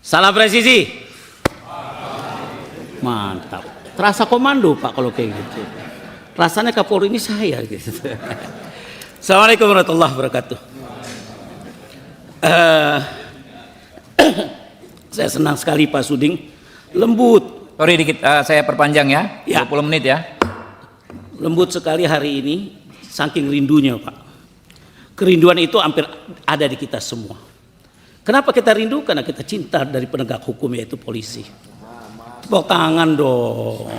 Salam presisi. Mantap. Terasa komando Pak kalau kayak gitu. Rasanya Kapolri ini saya gitu. Assalamualaikum warahmatullahi wabarakatuh. Saya senang sekali Pak Suding. Lembut. Sorry dikit, saya perpanjang ya, Ya. 20 menit ya. Lembut sekali hari ini, saking rindunya Pak. Kerinduan itu hampir ada di kita semua. Kenapa kita rindu? Karena kita cinta dari penegak hukum yaitu polisi. Tepuk tangan dong.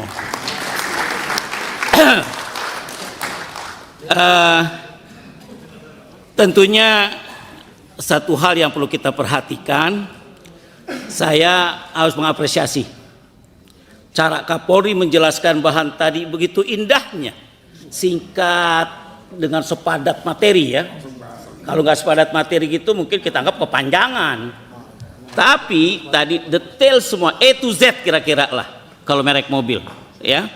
Tentunya satu hal yang perlu kita perhatikan, saya harus mengapresiasi cara Kapolri menjelaskan bahan tadi begitu indahnya, singkat dengan sepadat materi ya. Kalau nggak sepadat materi gitu mungkin kita anggap kepanjangan. Tapi tadi detail semua A to Z kira-kira lah kalau merek mobil ya.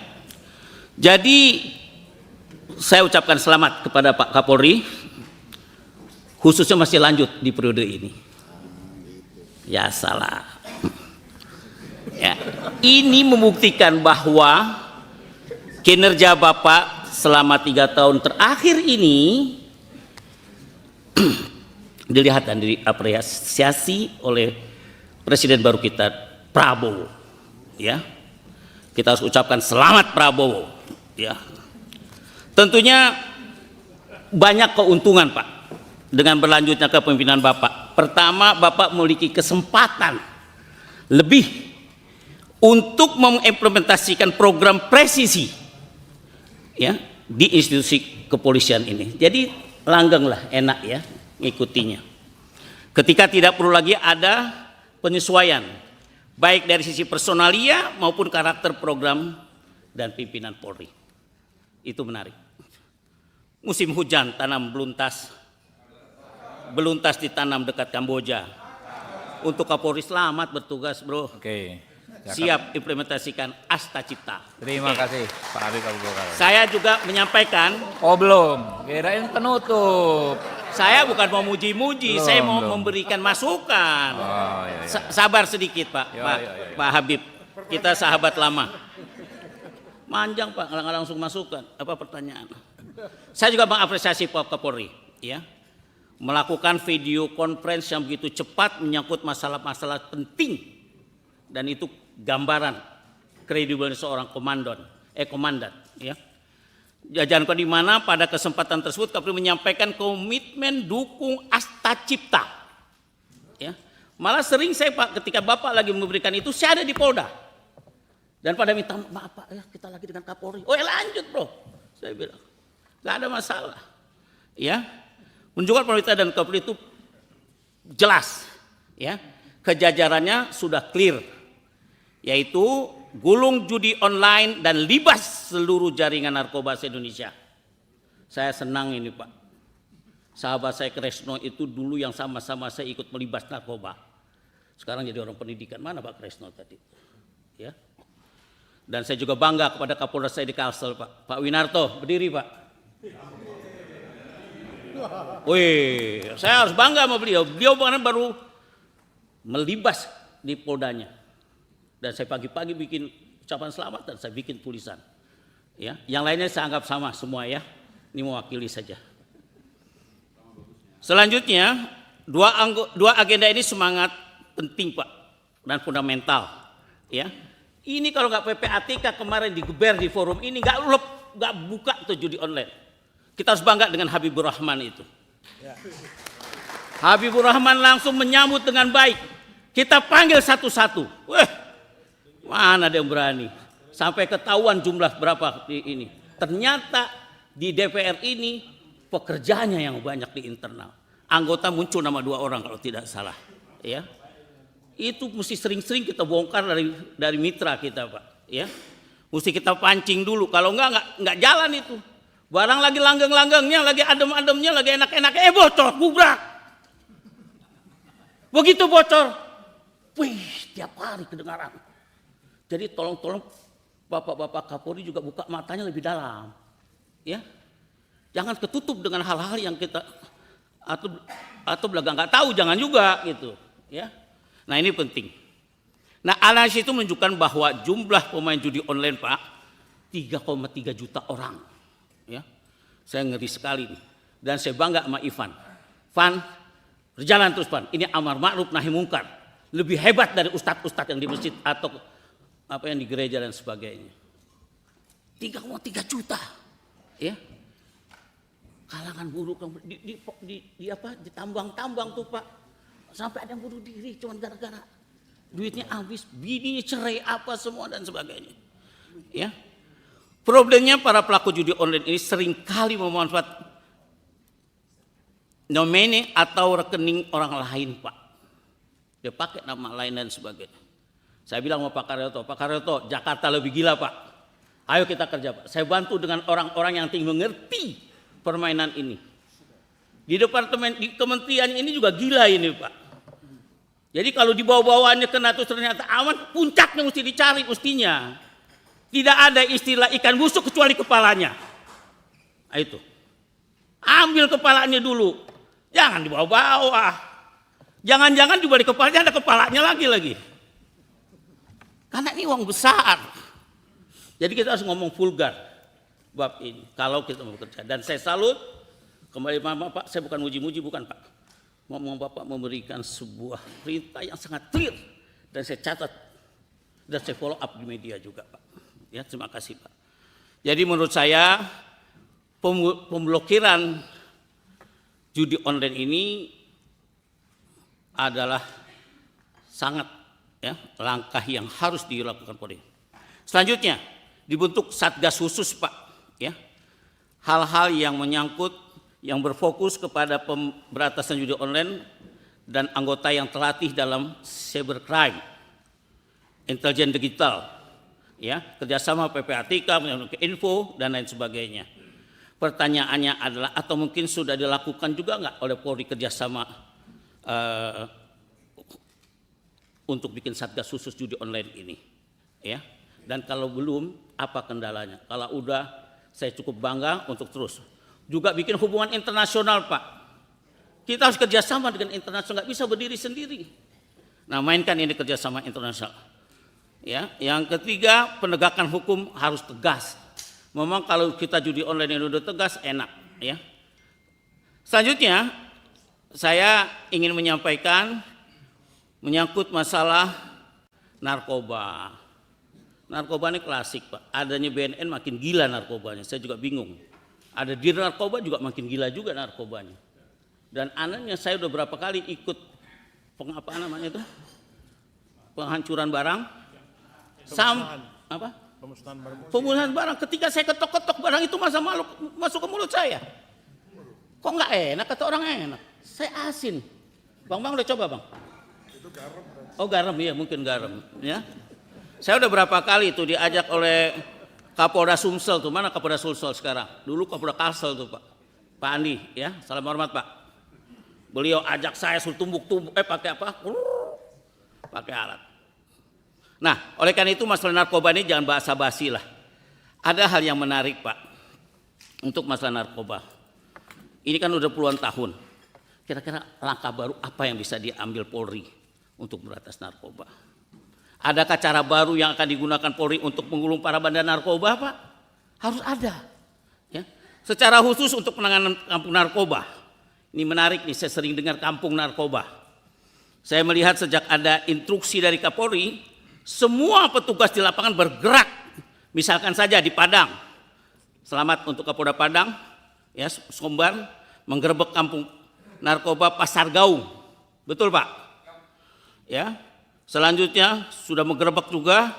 Jadi saya ucapkan selamat kepada Pak Kapolri, khususnya masih lanjut di periode ini. Ya salah. Ya, ini membuktikan bahwa kinerja Bapak selama 3 tahun terakhir ini dilihat dan diapresiasi oleh Presiden baru kita Prabowo. Ya, kita harus ucapkan selamat Prabowo. Ya, tentunya banyak keuntungan Pak dengan berlanjutnya kepemimpinan Bapak. Pertama, Bapak memiliki kesempatan lebih untuk mengimplementasikan program presisi ya di institusi kepolisian ini. Jadi langgenglah, enak ya ngikutinya. Ketika tidak perlu lagi ada penyesuaian baik dari sisi personalia maupun karakter program dan pimpinan Polri. Itu menarik. Musim hujan tanam beluntas ditanam dekat Kamboja. Untuk Kapolri selamat bertugas bro. Oke. Siap implementasikan Asta Cipta. Terima kasih Pak Habib Abu Bakar. Saya juga menyampaikan. Oh belum, kirain penutup. Saya bukan mau muji-muji, saya mau belum. memberikan masukan. Oh, iya, iya. Sabar sedikit Pak, Ya, Pak, ya, ya. Pak Habib. Kita sahabat lama. Manjang Pak, nggak langsung masukan. Apa pertanyaan? Saya juga mengapresiasi Pak Kapolri, ya, melakukan video conference yang begitu cepat menyangkut masalah-masalah penting, dan itu gambaran kredibel seorang komandan, ya. Jangan di mana pada kesempatan tersebut Kapolri menyampaikan komitmen dukung Asta Cipta. Ya. Malah sering saya Pak ketika Bapak lagi memberikan itu saya ada di Polda. Dan pada minta maaf Pak ya kita lagi dengan Kapolri. Oh ya lanjut bro. Saya bilang nggak ada masalah. Ya. Menunjukkan pemerintah dan Kapolri itu jelas. Ya. Kejajarannya sudah clear. Yaitu gulung judi online dan libas seluruh jaringan narkoba se-Indonesia. Saya senang ini Pak. Sahabat saya Kresno itu dulu yang sama-sama saya ikut melibas narkoba. Sekarang jadi orang pendidikan. Mana Pak Kresno tadi? Ya. Dan saya juga bangga kepada Kapolda saya di Kalsel Pak. Pak Winarto, berdiri Pak. Wih, saya harus bangga sama beliau. Beliau baru melibas di Poldanya. Dan saya pagi-pagi bikin ucapan selamat dan saya bikin tulisan. Ya, yang lainnya saya anggap sama semua ya. Ini mewakili saja. Selanjutnya, dua agenda ini semangat penting Pak dan fundamental. Ya, ini kalau nggak PPATK kemarin digeber di forum ini nggak buka tuh judi online. Kita harus bangga dengan Habibur Rahman itu. Habibur Rahman langsung menyambut dengan baik. Kita panggil satu-satu. Wah. Mana ada yang berani? Sampai ketahuan jumlah berapa di ini. Ternyata di DPR ini pekerjaannya yang banyak di internal. Anggota muncul nama 2 orang kalau tidak salah. Ya, itu mesti sering-sering kita bongkar dari mitra kita Pak. Ya, mesti kita pancing dulu. Kalau nggak jalan itu. Barang lagi langgeng-langgengnya, lagi adem-ademnya, lagi enak-enaknya, bocor, bubrak. Begitu bocor, wih, tiap hari kedengaran. Jadi tolong Bapak-bapak Kapolri juga buka matanya lebih dalam. Ya. Jangan ketutup dengan hal-hal yang kita atau belaga nggak tahu, jangan juga gitu, ya. Nah ini penting. Nah analisis itu menunjukkan bahwa jumlah pemain judi online Pak 3,3 juta orang. Ya, saya ngeri sekali nih. Dan saya bangga sama Ivan. Van, berjalan terus Van. Ini amar ma'ruf nahi mungkar. Lebih hebat dari ustadz-ustadz yang di masjid atau apa yang di gereja dan sebagainya. 3,3 juta. Ya. Kalangan buruh di tambang-tambang tuh Pak. Sampai ada yang bunuh diri cuma gara-gara duitnya habis, bininya cerai apa semua dan sebagainya. Ya. Problemnya para pelaku judi online ini seringkali memanfaatkan nomene atau rekening orang lain Pak. Dia pakai nama lain dan sebagainya. Saya bilang sama Pak Karyoto, Jakarta lebih gila Pak. Ayo kita kerja Pak. Saya bantu dengan orang-orang yang tinggi mengerti permainan ini. Di departemen, di kementerian ini juga gila ini Pak. Jadi kalau dibawa-bawaannya kena terus ternyata aman, puncaknya mesti dicari mestinya. Tidak ada istilah ikan busuk kecuali kepalanya. Nah, itu. Ambil kepalanya dulu. Jangan dibawa-bawa. Jangan-jangan di balik kepalanya ada kepalanya lagi. Karena ini uang besar. Jadi kita harus ngomong vulgar bab ini kalau kita mau bekerja. Dan saya salut kembali Pak, saya bukan muji-muji bukan Pak. Ngomong Bapak memberikan sebuah perintah yang sangat clear dan saya catat dan saya follow up di media juga Pak. Ya, terima kasih Pak. Jadi menurut saya pemblokiran judi online ini adalah sangat ya langkah yang harus dilakukan Polri. Selanjutnya dibentuk satgas khusus Pak. Ya, hal-hal yang menyangkut yang berfokus kepada pemberantasan judi online dan anggota yang terlatih dalam cybercrime, intelijen digital, ya, kerjasama PPATK, info dan lain sebagainya. Pertanyaannya adalah atau mungkin sudah dilakukan juga nggak oleh Polri kerjasama untuk bikin satgas khusus judi online ini, ya? Dan kalau belum, apa kendalanya? Kalau udah, saya cukup bangga untuk terus. Juga bikin hubungan internasional Pak. Kita harus kerjasama dengan internasional, nggak bisa berdiri sendiri. Nah mainkan ini kerjasama internasional. Ya, yang ketiga penegakan hukum harus tegas. Memang kalau kita judi online yang udah tegas enak. Ya. Selanjutnya saya ingin menyampaikan menyangkut masalah narkoba. Narkoba ini klasik Pak. Adanya BNN makin gila narkobanya. Saya juga bingung. Ada di narkoba juga makin gila juga narkobanya. Dan anehnya saya udah berapa kali ikut penghancuran barang, pemusnahan barang. Ketika saya ketok-ketok barang itu masuk ke mulut saya. Kok nggak enak? Kata orang enak. Saya asin. Bang udah coba Bang? Itu garam. Oh garam ya mungkin garam. Ya. Saya udah berapa kali itu diajak oleh Kapolda Sumsel tuh, mana Kapolda Sumsel sekarang? Dulu Kapolda Kalsel tuh Pak Andi, ya, salam hormat Pak. Beliau ajak saya suruh tumbuk-tumbuk, pakai apa? Pakai alat. Nah, oleh karena itu masalah narkoba ini jangan basa-basi lah. Ada hal yang menarik Pak, untuk masalah narkoba. Ini kan udah puluhan tahun. Kira-kira langkah baru apa yang bisa diambil Polri untuk memberantas narkoba? Adakah cara baru yang akan digunakan Polri untuk menggulung para bandar narkoba Pak? Harus ada. Ya. Secara khusus untuk penanganan kampung narkoba. Ini menarik nih, saya sering dengar kampung narkoba. Saya melihat sejak ada instruksi dari Kapolri, semua petugas di lapangan bergerak. Misalkan saja di Padang. Selamat untuk Kapolda Padang, ya, Sumbar, menggerebek kampung narkoba Pasar Gaung. Betul Pak? Ya. Selanjutnya sudah menggerebek juga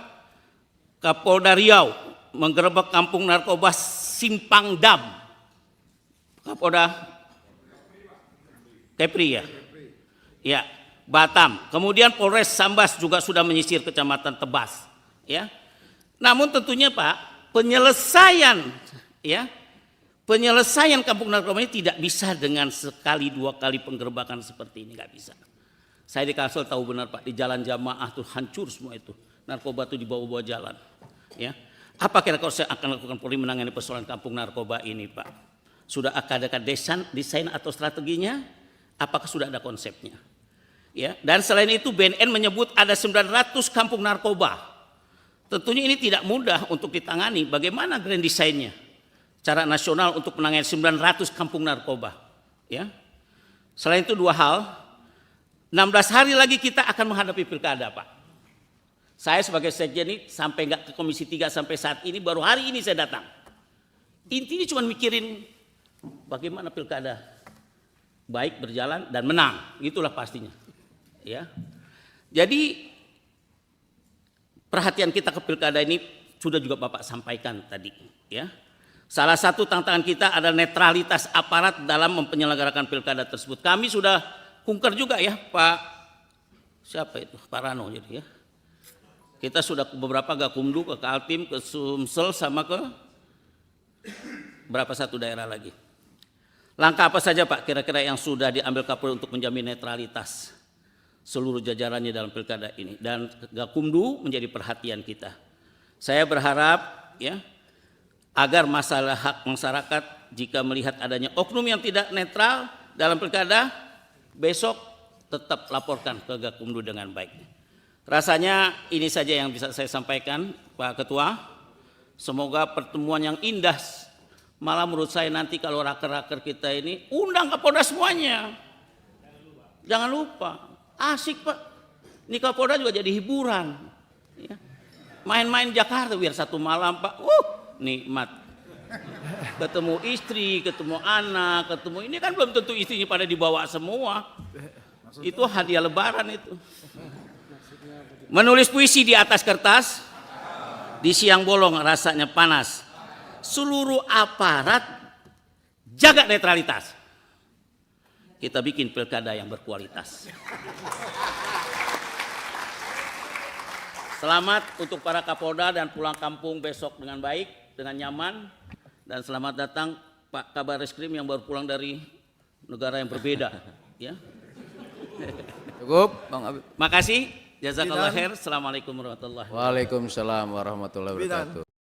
Kapolda Riau, menggerebek kampung narkoba Simpang Dam. Kapolda Kepri ya. Ya, Batam. Kemudian Polres Sambas juga sudah menyisir Kecamatan Tebas, ya. Namun tentunya Pak, penyelesaian kampung narkoba ini tidak bisa dengan sekali dua kali penggerebekan seperti ini, nggak bisa. Saya di Kalsel tahu benar Pak, di jalan Jamaah tuh hancur semua itu. Narkoba tuh dibawa-bawa jalan. Ya. Apa kira-kira saya akan lakukan Polri menangani persoalan kampung narkoba ini Pak? Sudah ada desain atau strateginya? Apakah sudah ada konsepnya? Ya, dan selain itu BNN menyebut ada 900 kampung narkoba. Tentunya ini tidak mudah untuk ditangani. Bagaimana grand design-nya? Cara nasional untuk menangani 900 kampung narkoba. Ya. Selain itu dua hal, 16 hari lagi kita akan menghadapi pilkada, Pak. Saya sebagai sekjen ini sampai nggak ke Komisi 3 sampai saat ini, baru hari ini saya datang. Intinya cuma mikirin bagaimana pilkada baik berjalan dan menang, itulah pastinya. Ya, jadi perhatian kita ke pilkada ini sudah juga Bapak sampaikan tadi. Ya, salah satu tantangan kita adalah netralitas aparat dalam menyelenggarakan pilkada tersebut. Kami sudah kunker juga ya, Pak siapa itu, Pak Rano jadi ya. Kita sudah beberapa Gakumdu, ke Kaltim, ke Sumsel, sama ke berapa satu daerah lagi. Langkah apa saja Pak kira-kira yang sudah diambil Kapolri untuk menjamin netralitas seluruh jajarannya dalam pilkada ini, dan Gakumdu menjadi perhatian kita. Saya berharap ya agar masalah hak masyarakat jika melihat adanya oknum yang tidak netral dalam pilkada, besok tetap laporkan ke Gakumdu dengan baik. Rasanya ini saja yang bisa saya sampaikan Pak Ketua. Semoga pertemuan yang indah. Malah menurut saya nanti kalau raker-raker kita ini undang Kapolda semuanya. Jangan lupa. Asik Pak, ini Kapolda juga jadi hiburan. Ya. Main-main Jakarta biar satu malam Pak, nikmat. Ketemu istri, ketemu anak, ketemu ini kan belum tentu istrinya pada dibawa semua. Itu hadiah lebaran itu. Menulis puisi di atas kertas, di siang bolong rasanya panas. Seluruh aparat jaga netralitas. Kita bikin pilkada yang berkualitas. Selamat untuk para Kapolda dan pulang kampung besok dengan baik, dengan nyaman. Dan selamat datang Pak Kabar Reskrim yang baru pulang dari negara yang berbeda. Ya. Cukup, Bang Habib. Makasih. Jazakallah khair. Assalamualaikum warahmatullahi wabarakatuh. Waalaikumsalam warahmatullahi wabarakatuh.